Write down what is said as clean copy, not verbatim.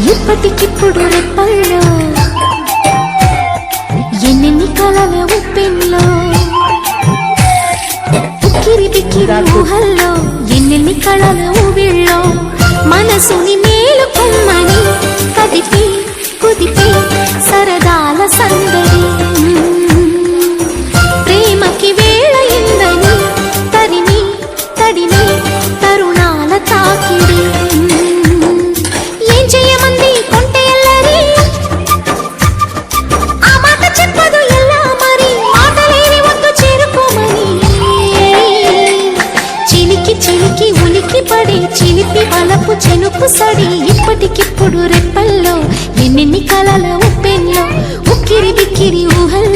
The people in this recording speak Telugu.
ఇప్పటికిప్పుడు రెప్పల్లో ఎన్నెన్ని కలల ఉప్పెన్లో ఉక్కిరి బిక్కిరి ఊహల్లో ఎన్నెన్ని కళల ఊవిళ్ళో మనసుని మేలుకొమ్మని కదిపి కుదిపి సరదాల సందడి ప్రేమకి వేళ ఇందని తరిమి తడిమి తరుణాల తాకిడి ఏం చేయమంది కొంటె ఎల్లరి ఆ మాట చెప్పదు ఎలా మరి మాటలేని వద్దు చేరుకోమని చిలికి చిలికి ఉలికి పడి చిలిపి వలపు చెనుపు సడి ఇప్పటికిప్పుడు రెప్పల్లో ఎన్నెన్ని కలల ఉప్పెన్లో ఉక్కిరి బిక్కిరి ఊహల్లో